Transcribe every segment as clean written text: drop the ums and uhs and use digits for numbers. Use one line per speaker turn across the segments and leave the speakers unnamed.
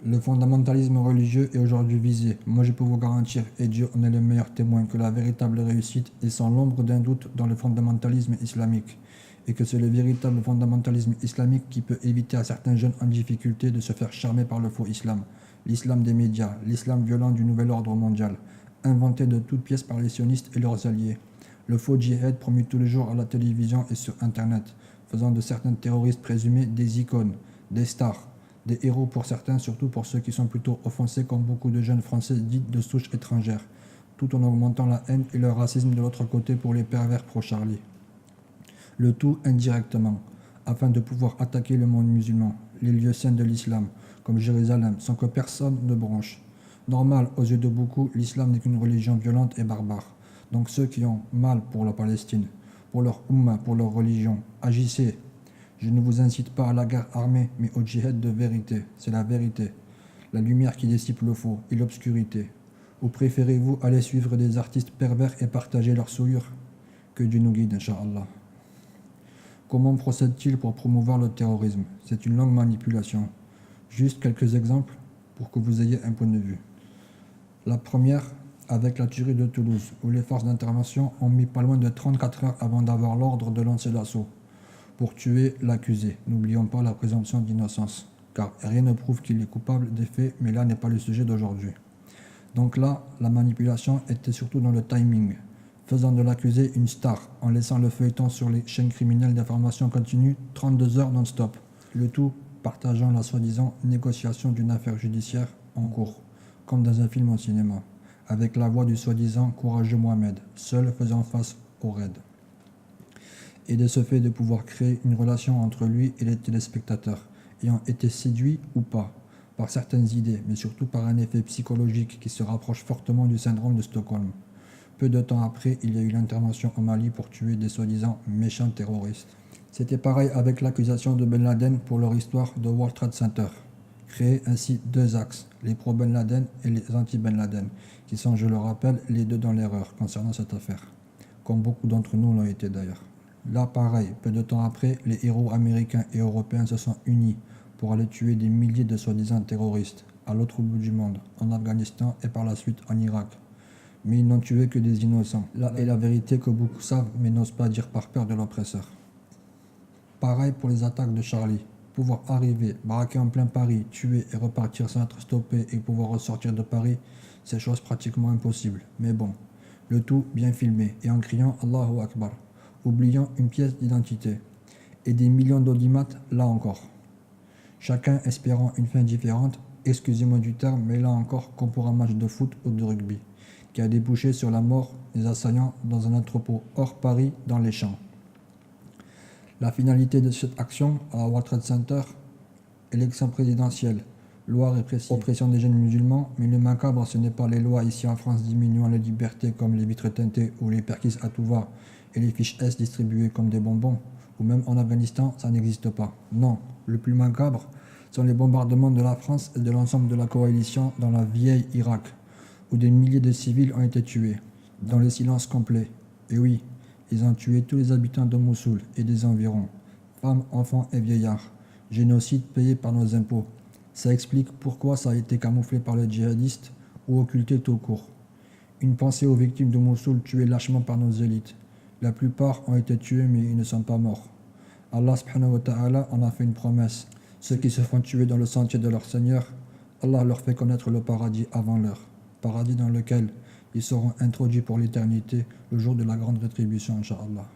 Le fondamentalisme religieux est aujourd'hui visé. Moi, je peux vous garantir, et Dieu en est le meilleur témoin, que la véritable réussite est sans l'ombre d'un doute dans le fondamentalisme islamique. Et que c'est le véritable fondamentalisme islamique qui peut éviter à certains jeunes en difficulté de se faire charmer par le faux islam. L'islam des médias, l'islam violent du nouvel ordre mondial, inventé de toutes pièces par les sionistes et leurs alliés. Le faux djihad promu tous les jours à la télévision et sur Internet, faisant de certains terroristes présumés des icônes, des stars, des héros pour certains, surtout pour ceux qui sont plutôt offensés comme beaucoup de jeunes Français dits de souche étrangère, tout en augmentant la haine et le racisme de l'autre côté pour les pervers pro-Charlie. Le tout indirectement, afin de pouvoir attaquer le monde musulman, les lieux saints de l'islam, comme Jérusalem, sans que personne ne bronche. Normal, aux yeux de beaucoup, l'islam n'est qu'une religion violente et barbare. Donc ceux qui ont mal pour la Palestine, pour leur Ummah, pour leur religion, agissez. Je ne vous incite pas à la guerre armée, mais au djihad de vérité. C'est la vérité. La lumière qui dissipe le faux et l'obscurité. Ou préférez-vous aller suivre des artistes pervers et partager leurs souillures? Que Dieu nous guide, Inch'Allah. Comment procède-t-il pour promouvoir le terrorisme? C'est une longue manipulation. Juste quelques exemples pour que vous ayez un point de vue. La première, avec la tuerie de Toulouse, où les forces d'intervention ont mis pas loin de 34 heures avant d'avoir l'ordre de lancer l'assaut, pour tuer l'accusé. N'oublions pas la présomption d'innocence, car rien ne prouve qu'il est coupable des faits, mais là n'est pas le sujet d'aujourd'hui. Donc là, la manipulation était surtout dans le timing, faisant de l'accusé une star, en laissant le feuilleton sur les chaînes criminelles d'information continue 32 heures non-stop, le tout partageant la soi-disant négociation d'une affaire judiciaire en cours, comme dans un film au cinéma, avec la voix du soi-disant courageux Mohamed, seul faisant face au raid. Et de ce fait de pouvoir créer une relation entre lui et les téléspectateurs, ayant été séduits ou pas, par certaines idées, mais surtout par un effet psychologique qui se rapproche fortement du syndrome de Stockholm. Peu de temps après, il y a eu l'intervention au Mali pour tuer des soi-disant méchants terroristes. C'était pareil avec l'accusation de Ben Laden pour leur histoire de World Trade Center. Créer ainsi deux axes, les pro-Ben Laden et les anti-Ben Laden, qui sont, je le rappelle, les deux dans l'erreur concernant cette affaire, comme beaucoup d'entre nous l'ont été d'ailleurs. Là, pareil, peu de temps après, les héros américains et européens se sont unis pour aller tuer des milliers de soi-disant terroristes à l'autre bout du monde, en Afghanistan et par la suite en Irak. Mais ils n'ont tué que des innocents. Là est la vérité que beaucoup savent mais n'osent pas dire par peur de l'oppresseur. Pareil pour les attaques de Charlie. Pouvoir arriver, braquer en plein Paris, tuer et repartir sans être stoppé et pouvoir ressortir de Paris, c'est chose pratiquement impossible. Mais bon, le tout bien filmé et en criant Allahu Akbar, oubliant une pièce d'identité. Et des millions d'audimates là encore. Chacun espérant une fin différente, excusez-moi du terme, mais là encore comme pour un match de foot ou de rugby, qui a débouché sur la mort des assaillants dans un entrepôt hors Paris dans les champs. La finalité de cette action à World Trade Center, élection présidentielle, loi répressive, oppression des jeunes musulmans, mais le macabre ce n'est pas les lois ici en France diminuant les libertés comme les vitres teintées ou les perquis à tout va et les fiches S distribuées comme des bonbons, ou même en Afghanistan ça n'existe pas. Non, le plus macabre sont les bombardements de la France et de l'ensemble de la coalition dans la vieille Irak, où des milliers de civils ont été tués, dans le silence complet. Et oui, ils ont tué tous les habitants de Mossoul et des environs, femmes, enfants et vieillards. Génocide payé par nos impôts. Ça explique pourquoi ça a été camouflé par les djihadistes ou occulté tout court. Une pensée aux victimes de Mossoul tuées lâchement par nos élites. La plupart ont été tués mais ils ne sont pas morts. Allah subhanahu wa ta'ala en a fait une promesse. Ceux qui se font tuer dans le sentier de leur Seigneur, Allah leur fait connaître le paradis avant l'heure. Paradis dans lequel ils seront introduits pour l'éternité le jour de la grande rétribution, Inch'Allah.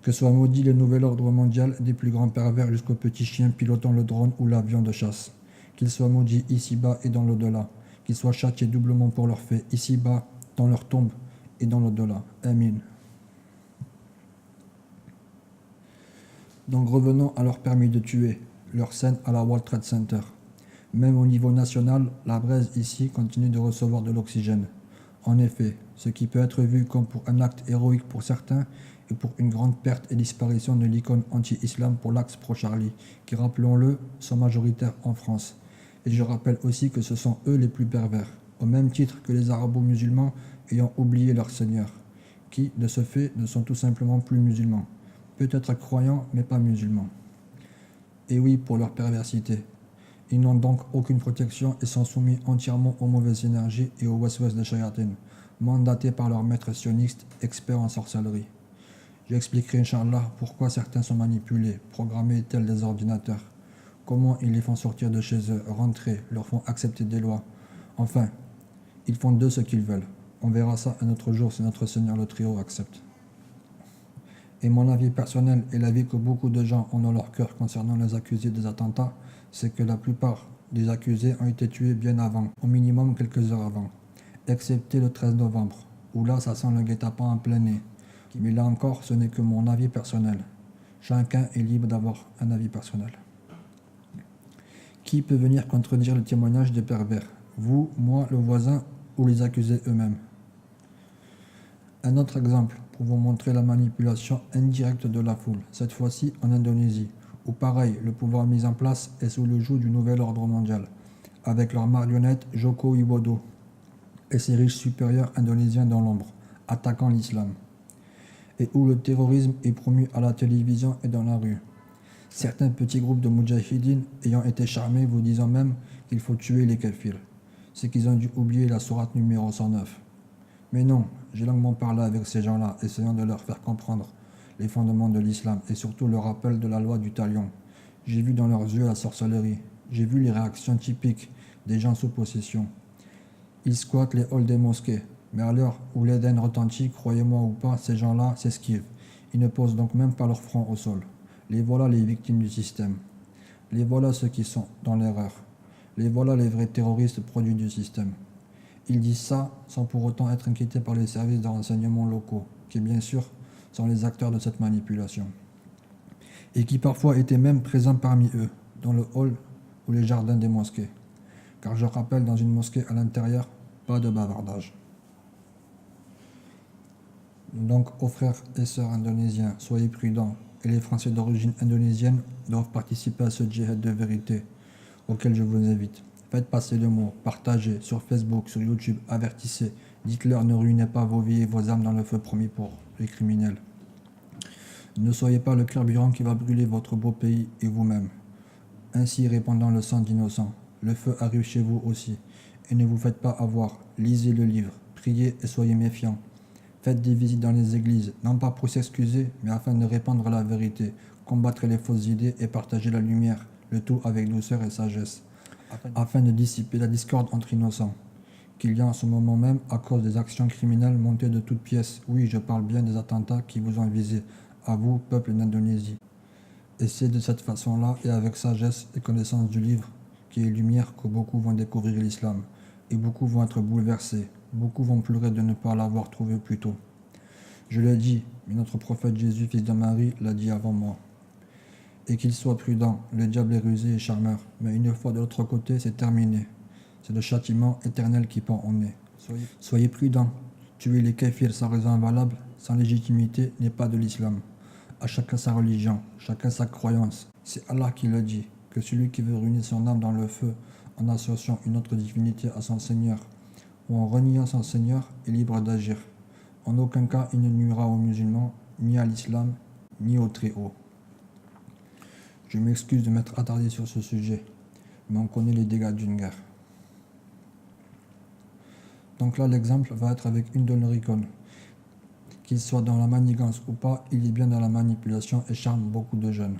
Que soit maudit le nouvel ordre mondial des plus grands pervers jusqu'aux petits chiens pilotant le drone ou l'avion de chasse. Qu'ils soient maudits ici-bas et dans l'au-delà. Qu'ils soient châtiés doublement pour leurs faits, ici-bas, dans leur tombe et dans l'au-delà. Amin. Donc revenons à leur permis de tuer, leur scène à la World Trade Center. Même au niveau national, la braise ici continue de recevoir de l'oxygène. En effet, ce qui peut être vu comme pour un acte héroïque pour certains et pour une grande perte et disparition de l'icône anti-islam pour l'axe pro-Charlie, qui, rappelons-le, sont majoritaires en France. Et je rappelle aussi que ce sont eux les plus pervers, au même titre que les arabo-musulmans ayant oublié leur Seigneur, qui, de ce fait, ne sont tout simplement plus musulmans. Peut-être croyants, mais pas musulmans. Et oui, pour leur perversité. Ils n'ont donc aucune protection et sont soumis entièrement aux mauvaises énergies et aux waswas des shayatin, mandatés par leurs maîtres sionistes, experts en sorcellerie. J'expliquerai, Inch'Allah, pourquoi certains sont manipulés, programmés tels des ordinateurs, comment ils les font sortir de chez eux, rentrer, leur font accepter des lois. Enfin, ils font d'eux ce qu'ils veulent. On verra ça un autre jour si notre Seigneur le Très-Haut accepte. Et mon avis personnel et l'avis que beaucoup de gens ont dans leur cœur concernant les accusés des attentats, c'est que la plupart des accusés ont été tués bien avant, au minimum quelques heures avant, excepté le 13 novembre, où là ça sent le guet-apens en plein nez. Mais là encore, ce n'est que mon avis personnel. Chacun est libre d'avoir un avis personnel. Qui peut venir contredire le témoignage des pervers? Vous, moi, le voisin ou les accusés eux-mêmes? Un autre exemple pour vous montrer la manipulation indirecte de la foule, cette fois-ci en Indonésie, où pareil, le pouvoir mis en place est sous le joug du nouvel ordre mondial, avec leur marionnette Joko Widodo et ses riches supérieurs indonésiens dans l'ombre, attaquant l'islam, et où le terrorisme est promu à la télévision et dans la rue. Certains petits groupes de Mujahideen ayant été charmés vous disant même qu'il faut tuer les kafirs. C'est qu'ils ont dû oublier la sourate numéro 109. Mais non, j'ai longuement parlé avec ces gens-là, essayant de leur faire comprendre les fondements de l'islam et surtout le rappel de la loi du talion. J'ai vu dans leurs yeux la sorcellerie. J'ai vu les réactions typiques des gens sous possession. Ils squattent les halls des mosquées, mais à l'heure où l'Éden retentit, croyez-moi ou pas, ces gens-là s'esquivent. Ils ne posent donc même pas leur front au sol. Les voilà les victimes du système. Les voilà ceux qui sont dans l'erreur. Les voilà les vrais terroristes produits du système. Ils disent ça sans pour autant être inquiétés par les services de renseignement locaux, qui bien sûr sont les acteurs de cette manipulation, et qui parfois étaient même présents parmi eux, dans le hall ou les jardins des mosquées. Car je rappelle, dans une mosquée à l'intérieur, pas de bavardage. Donc, aux frères et sœurs indonésiens, soyez prudents, et les Français d'origine indonésienne doivent participer à ce djihad de vérité, auquel je vous invite. Faites passer le mot, partagez sur Facebook, sur YouTube, avertissez, dites-leur ne ruinez pas vos vies et vos âmes dans le feu promis pour les criminels. Ne soyez pas le carburant qui va brûler votre beau pays et vous-même. Ainsi répandant le sang d'innocents, le feu arrive chez vous aussi. Et ne vous faites pas avoir, lisez le livre, priez et soyez méfiants. Faites des visites dans les églises, non pas pour s'excuser, mais afin de répandre la vérité, combattre les fausses idées et partager la lumière, le tout avec douceur et sagesse, afin de dissiper la discorde entre innocents, qu'il y a en ce moment même à cause des actions criminelles montées de toutes pièces. Oui, je parle bien des attentats qui vous ont visé, à vous, peuple d'Indonésie. Et c'est de cette façon-là, et avec sagesse et connaissance du livre, qui est lumière, que beaucoup vont découvrir l'islam, et beaucoup vont être bouleversés, beaucoup vont pleurer de ne pas l'avoir trouvé plus tôt. Je l'ai dit, mais notre prophète Jésus, fils de Marie, l'a dit avant moi. Et qu'il soit prudent, le diable est rusé et charmeur, mais une fois de l'autre côté, c'est terminé. C'est le châtiment éternel qui pend au nez. Soyez prudents. Tuer les kafirs sans raison valable, sans légitimité, n'est pas de l'islam. À chacun sa religion, chacun sa croyance. C'est Allah qui le dit, que celui qui veut ruiner son âme dans le feu en associant une autre divinité à son Seigneur, ou en reniant son Seigneur, est libre d'agir. En aucun cas il ne nuira aux musulmans, ni à l'islam, ni au Très-Haut. Je m'excuse de m'être attardé sur ce sujet, mais on connaît les dégâts d'une guerre. Donc là, l'exemple va être avec une de nos icônes. Qu'il soit dans la manigance ou pas, il est bien dans la manipulation et charme beaucoup de jeunes.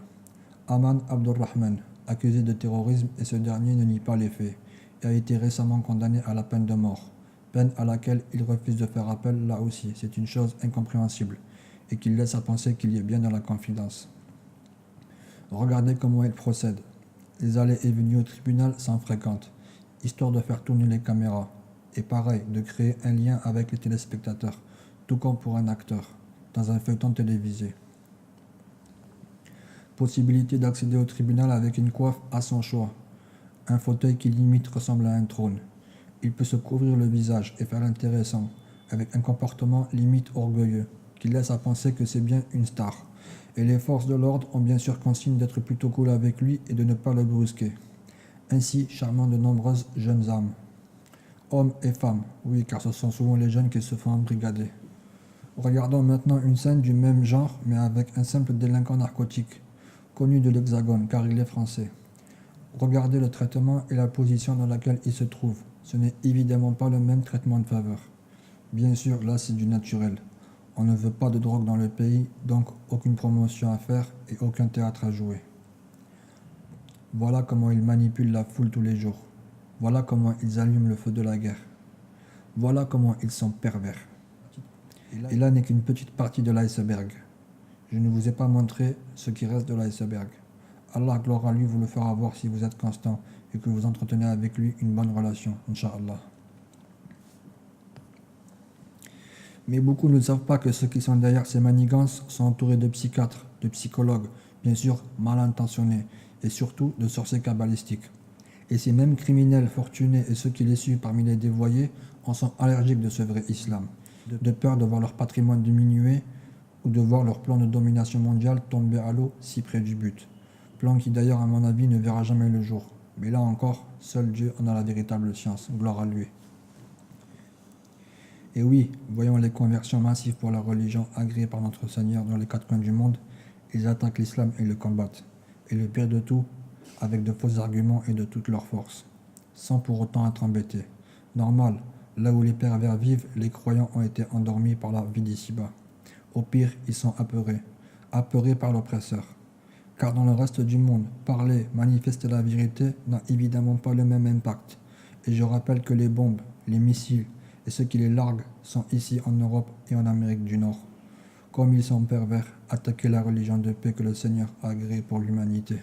Aman Abdurrahman, accusé de terrorisme, et ce dernier ne nie pas les faits, et a été récemment condamné à la peine de mort, peine à laquelle il refuse de faire appel là aussi. C'est une chose incompréhensible, et qu'il laisse à penser qu'il y est bien dans la confidence. Regardez comment il procède. Les allées et venues au tribunal s'en fréquentent, histoire de faire tourner les caméras, et pareil, de créer un lien avec les téléspectateurs, tout comme pour un acteur, dans un feuilleton télévisé. Possibilité d'accéder au tribunal avec une coiffe à son choix, un fauteuil qui limite ressemble à un trône. Il peut se couvrir le visage et faire l'intéressant, avec un comportement limite orgueilleux, qui laisse à penser que c'est bien une star. Et les forces de l'ordre ont bien sûr consigne d'être plutôt cool avec lui et de ne pas le brusquer. Ainsi charmant de nombreuses jeunes âmes. Hommes et femmes, oui, car ce sont souvent les jeunes qui se font embrigader. Regardons maintenant une scène du même genre, mais avec un simple délinquant narcotique, connu de l'Hexagone, car il est français. Regardez le traitement et la position dans laquelle il se trouve. Ce n'est évidemment pas le même traitement de faveur. Bien sûr, là c'est du naturel. On ne veut pas de drogue dans le pays, donc aucune promotion à faire et aucun théâtre à jouer. Voilà comment ils manipulent la foule tous les jours. Voilà comment ils allument le feu de la guerre. Voilà comment ils sont pervers. Et là n'est qu'une petite partie de l'iceberg. Je ne vous ai pas montré ce qui reste de l'iceberg. Allah, gloire à lui, vous le fera voir si vous êtes constant et que vous entretenez avec lui une bonne relation, Inch'Allah. Mais beaucoup ne savent pas que ceux qui sont derrière ces manigances sont entourés de psychiatres, de psychologues, bien sûr mal intentionnés, et surtout de sorciers kabbalistiques. Et ces mêmes criminels fortunés et ceux qui les suivent parmi les dévoyés en sont allergiques de ce vrai islam, de peur de voir leur patrimoine diminuer ou de voir leur plan de domination mondiale tomber à l'eau si près du but. Plan qui d'ailleurs à mon avis ne verra jamais le jour. Mais là encore, seul Dieu en a la véritable science, gloire à lui. Et oui, voyons les conversions massives pour la religion agréée par notre Seigneur dans les quatre coins du monde, ils attaquent l'islam et le combattent. Et le pire de tout, avec de faux arguments et de toute leur force, sans pour autant être embêtés. Normal, là où les pervers vivent, les croyants ont été endormis par la vie d'ici-bas. Au pire, ils sont apeurés par l'oppresseur. Car dans le reste du monde, parler, manifester la vérité n'a évidemment pas le même impact. Et je rappelle que les bombes, les missiles et ceux qui les larguent sont ici en Europe et en Amérique du Nord. Comme ils sont pervers, attaquer la religion de paix que le Seigneur a agréée pour l'humanité.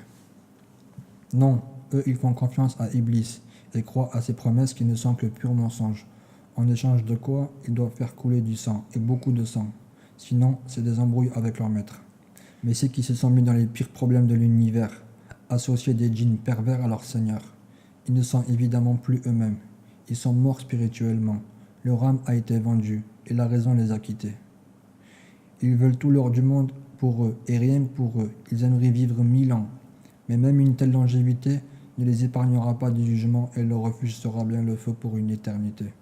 Non, eux ils font confiance à Iblis et croient à ses promesses qui ne sont que purs mensonges. En échange de quoi, ils doivent faire couler du sang, et beaucoup de sang. Sinon, c'est des embrouilles avec leur maître. Mais ceux qui se sont mis dans les pires problèmes de l'univers, associés des djinns pervers à leur Seigneur, ils ne sont évidemment plus eux-mêmes. Ils sont morts spirituellement. Leur âme a été vendue, et la raison les a quittés. Ils veulent tout l'or du monde pour eux, et rien que pour eux. Ils aimeraient vivre 1000 ans. Mais même une telle longévité ne les épargnera pas du jugement, et leur refuge sera bien le feu pour une éternité.